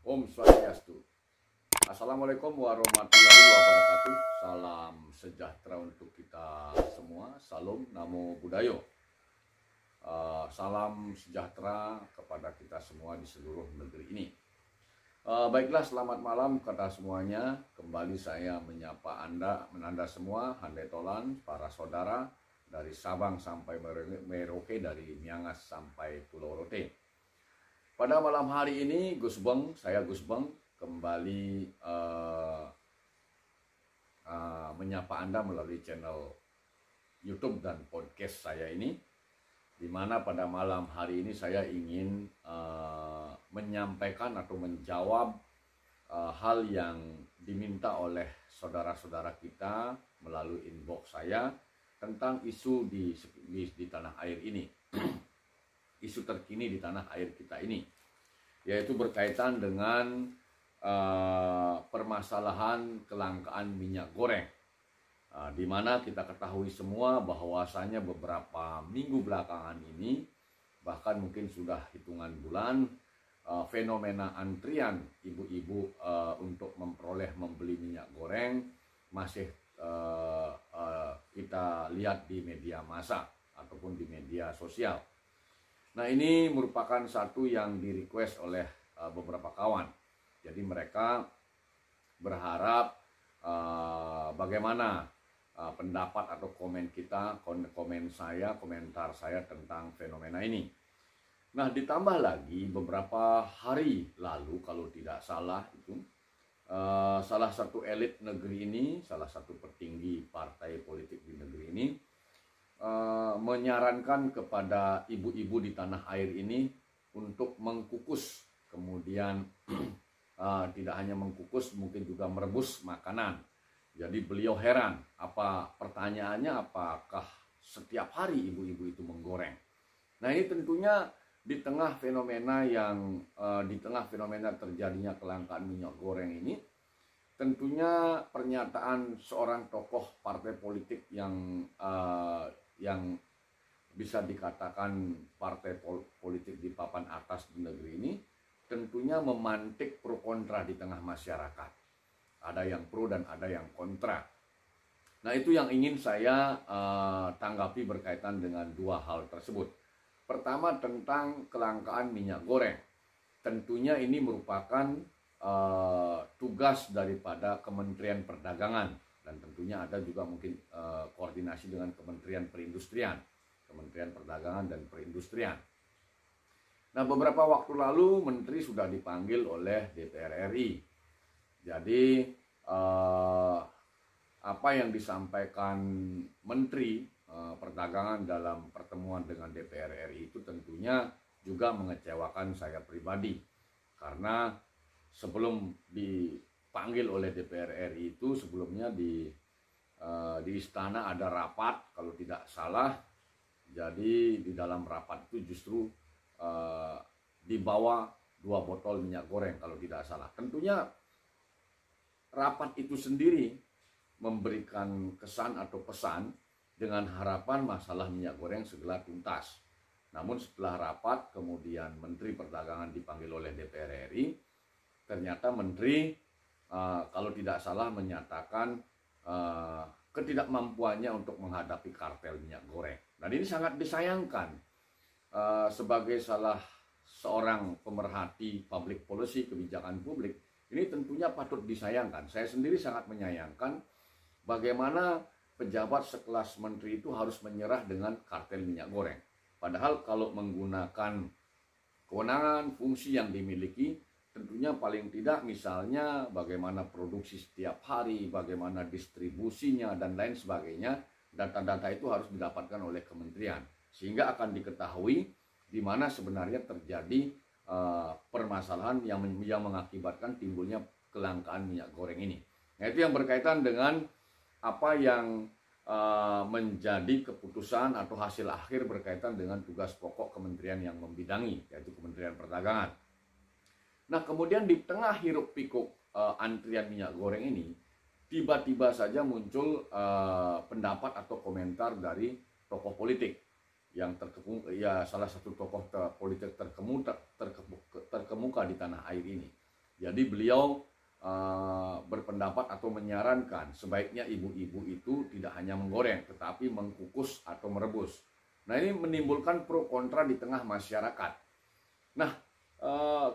Om Swastiastu. Assalamualaikum warahmatullahi wabarakatuh. Salam sejahtera untuk kita semua. Salam Namo Buddhaya. Salam sejahtera kepada kita semua di seluruh negeri ini. Baiklah, selamat malam kepada semuanya. Kembali saya menyapa Anda semua, handai tolan, para saudara dari Sabang sampai Merauke, dari Miangas sampai Pulau Rote. Pada malam hari ini, saya Gus Beng kembali menyapa Anda melalui channel YouTube dan podcast saya ini, di mana pada malam hari ini saya ingin menyampaikan atau menjawab hal yang diminta oleh saudara-saudara kita melalui inbox saya tentang isu di tanah air ini. Isu terkini di tanah air kita ini, yaitu berkaitan dengan permasalahan kelangkaan minyak goreng, di mana kita ketahui semua bahwasanya beberapa minggu belakangan ini, bahkan mungkin sudah hitungan bulan, fenomena antrian ibu-ibu untuk membeli minyak goreng masih kita lihat di media massa ataupun di media sosial. Nah, ini merupakan satu yang di-request oleh beberapa kawan. Jadi mereka berharap bagaimana pendapat atau komentar saya tentang fenomena ini. Nah, ditambah lagi beberapa hari lalu, kalau tidak salah itu, salah satu elit negeri ini, salah satu petinggi partai politik di negeri ini, menyarankan kepada ibu-ibu di tanah air ini untuk mengkukus, kemudian tidak hanya mengkukus, mungkin juga merebus makanan. Jadi beliau heran, pertanyaannya, apakah setiap hari ibu-ibu itu menggoreng? Nah, ini tentunya di tengah fenomena terjadinya kelangkaan minyak goreng ini, tentunya pernyataan seorang tokoh partai politik yang bisa dikatakan partai politik di papan atas di negeri ini, tentunya memantik pro kontra di tengah masyarakat. Ada yang pro dan ada yang kontra. Nah, itu yang ingin saya tanggapi berkaitan dengan dua hal tersebut. Pertama, tentang kelangkaan minyak goreng. Tentunya ini merupakan tugas daripada Kementerian Perdagangan, dan tentunya ada juga mungkin koordinasi dengan Kementerian Perindustrian, Kementerian Perdagangan dan Perindustrian. Nah, beberapa waktu lalu Menteri sudah dipanggil oleh DPR RI. Jadi apa yang disampaikan Menteri Perdagangan dalam pertemuan dengan DPR RI itu tentunya juga mengecewakan saya pribadi, karena sebelum dipanggil oleh DPR RI itu, sebelumnya di istana ada rapat kalau tidak salah. Jadi di dalam rapat itu justru dibawa 2 botol minyak goreng kalau tidak salah. Tentunya rapat itu sendiri memberikan kesan atau pesan dengan harapan masalah minyak goreng segera tuntas. Namun setelah rapat kemudian Menteri Perdagangan dipanggil oleh DPR RI, ternyata Menteri kalau tidak salah menyatakan ketidakmampuannya untuk menghadapi kartel minyak goreng. Dan ini sangat disayangkan. Sebagai salah seorang pemerhati public policy, kebijakan publik, ini tentunya patut disayangkan. Saya sendiri sangat menyayangkan bagaimana pejabat sekelas menteri itu harus menyerah dengan kartel minyak goreng. Padahal kalau menggunakan kewenangan, fungsi yang dimiliki, tentunya paling tidak misalnya bagaimana produksi setiap hari, bagaimana distribusinya, dan lain sebagainya, data-data itu harus didapatkan oleh kementerian. Sehingga akan diketahui di mana sebenarnya terjadi permasalahan yang mengakibatkan timbulnya kelangkaan minyak goreng ini. Nah, itu yang berkaitan dengan apa yang menjadi keputusan atau hasil akhir berkaitan dengan tugas pokok kementerian yang membidangi, yaitu Kementerian Perdagangan. Nah, kemudian di tengah hiruk pikuk antrian minyak goreng ini, tiba-tiba saja muncul pendapat atau komentar dari tokoh politik yang salah satu tokoh politik terkemuka di tanah air ini. Jadi beliau berpendapat atau menyarankan sebaiknya ibu-ibu itu tidak hanya menggoreng tetapi mengkukus atau merebus. Nah, ini menimbulkan pro kontra di tengah masyarakat. Nah,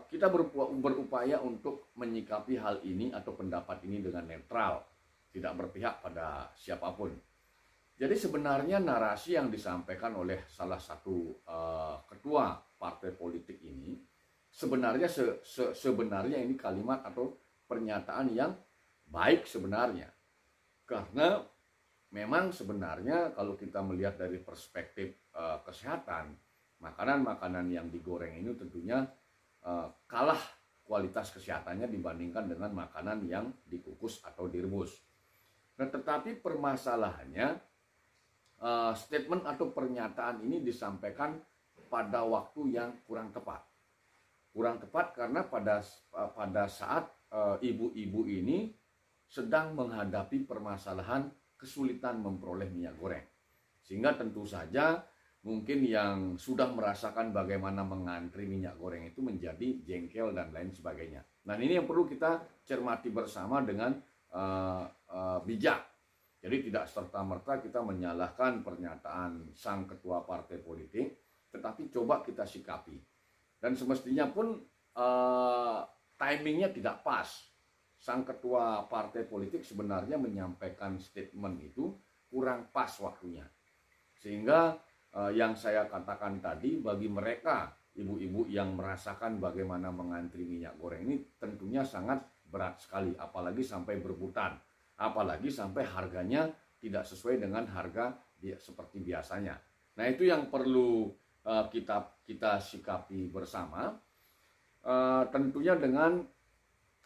kita berupaya untuk menyikapi hal ini atau pendapat ini dengan netral, tidak berpihak pada siapapun. Jadi sebenarnya narasi yang disampaikan oleh salah satu ketua partai politik ini sebenarnya sebenarnya ini kalimat atau pernyataan yang baik sebenarnya, karena memang sebenarnya kalau kita melihat dari perspektif kesehatan, makanan-makanan yang digoreng ini tentunya kalah kualitas kesehatannya dibandingkan dengan makanan yang dikukus atau direbus. Nah, tetapi permasalahannya statement atau pernyataan ini disampaikan pada waktu yang kurang tepat. Kurang tepat karena pada saat ibu-ibu ini sedang menghadapi permasalahan kesulitan memperoleh minyak goreng. Sehingga tentu saja mungkin yang sudah merasakan bagaimana mengantri minyak goreng itu menjadi jengkel dan lain sebagainya. Nah, ini yang perlu kita cermati bersama dengan bijak. Jadi tidak serta-merta kita menyalahkan pernyataan sang ketua partai politik, tetapi coba kita sikapi. Dan semestinya pun timingnya tidak pas. Sang ketua partai politik sebenarnya menyampaikan statement itu kurang pas waktunya. Sehingga yang saya katakan tadi, bagi mereka ibu-ibu yang merasakan bagaimana mengantri minyak goreng ini tentunya sangat berat sekali, apalagi sampai berebutan, apalagi sampai harganya tidak sesuai dengan harga seperti biasanya. Nah, itu yang perlu kita sikapi bersama, tentunya dengan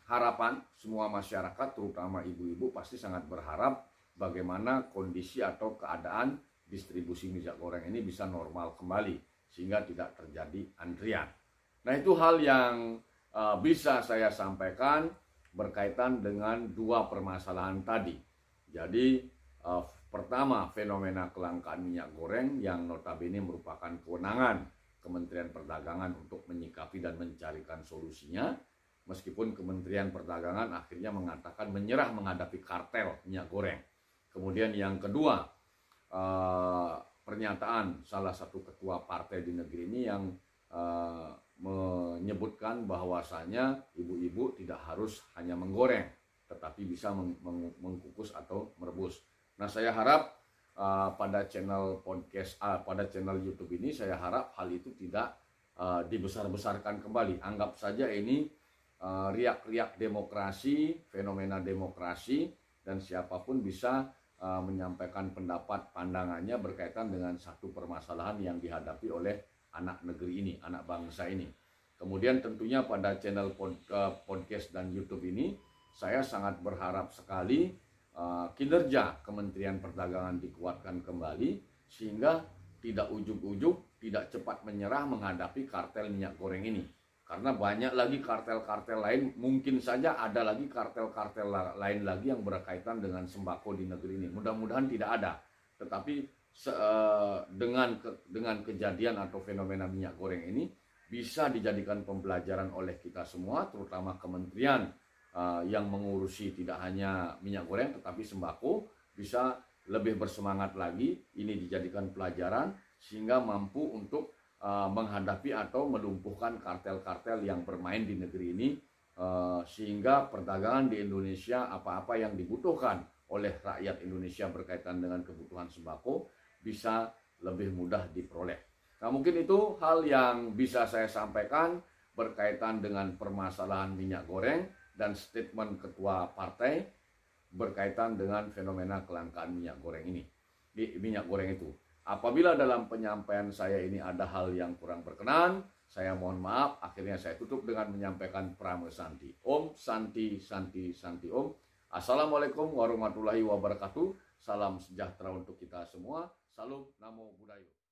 harapan semua masyarakat, terutama ibu-ibu pasti sangat berharap bagaimana kondisi atau keadaan distribusi minyak goreng ini bisa normal kembali sehingga tidak terjadi antrian. Nah, itu hal yang bisa saya sampaikan berkaitan dengan dua permasalahan tadi. Jadi pertama, fenomena kelangkaan minyak goreng yang notabene merupakan kewenangan Kementerian Perdagangan untuk menyikapi dan mencarikan solusinya. Meskipun Kementerian Perdagangan akhirnya mengatakan menyerah menghadapi kartel minyak goreng. Kemudian yang kedua, pernyataan salah satu ketua partai di negeri ini yang menyebutkan bahwasanya ibu-ibu tidak harus hanya menggoreng, tetapi bisa mengkukus atau merebus. Nah, saya harap pada channel podcast, pada channel YouTube ini, saya harap hal itu tidak dibesar-besarkan kembali. Anggap saja ini riak-riak demokrasi, fenomena demokrasi, dan siapapun bisa menyampaikan pendapat pandangannya berkaitan dengan satu permasalahan yang dihadapi oleh anak negeri ini, anak bangsa ini. Kemudian tentunya pada channel podcast dan YouTube ini, saya sangat berharap sekali kinerja Kementerian Perdagangan dikuatkan kembali sehingga tidak ujug-ujug, tidak cepat menyerah menghadapi kartel minyak goreng ini. Karena banyak lagi kartel-kartel lain, mungkin saja ada lagi kartel-kartel lain lagi yang berkaitan dengan sembako di negeri ini. Mudah-mudahan tidak ada. Tetapi dengan kejadian atau fenomena minyak goreng ini bisa dijadikan pembelajaran oleh kita semua, terutama kementerian yang mengurusi tidak hanya minyak goreng tetapi sembako, bisa lebih bersemangat lagi. Ini dijadikan pelajaran sehingga mampu untuk menghadapi atau melumpuhkan kartel-kartel yang bermain di negeri ini, sehingga perdagangan di Indonesia, apa-apa yang dibutuhkan oleh rakyat Indonesia berkaitan dengan kebutuhan sembako bisa lebih mudah diperoleh. Nah, mungkin itu hal yang bisa saya sampaikan berkaitan dengan permasalahan minyak goreng dan statement ketua partai berkaitan dengan fenomena kelangkaan minyak goreng ini, minyak goreng itu. Apabila dalam penyampaian saya ini ada hal yang kurang berkenan, saya mohon maaf. Akhirnya saya tutup dengan menyampaikan Pramo Santi. Om Santi Santi Santi Om. Assalamualaikum warahmatullahi wabarakatuh. Salam sejahtera untuk kita semua. Salam Namo Buddhaya.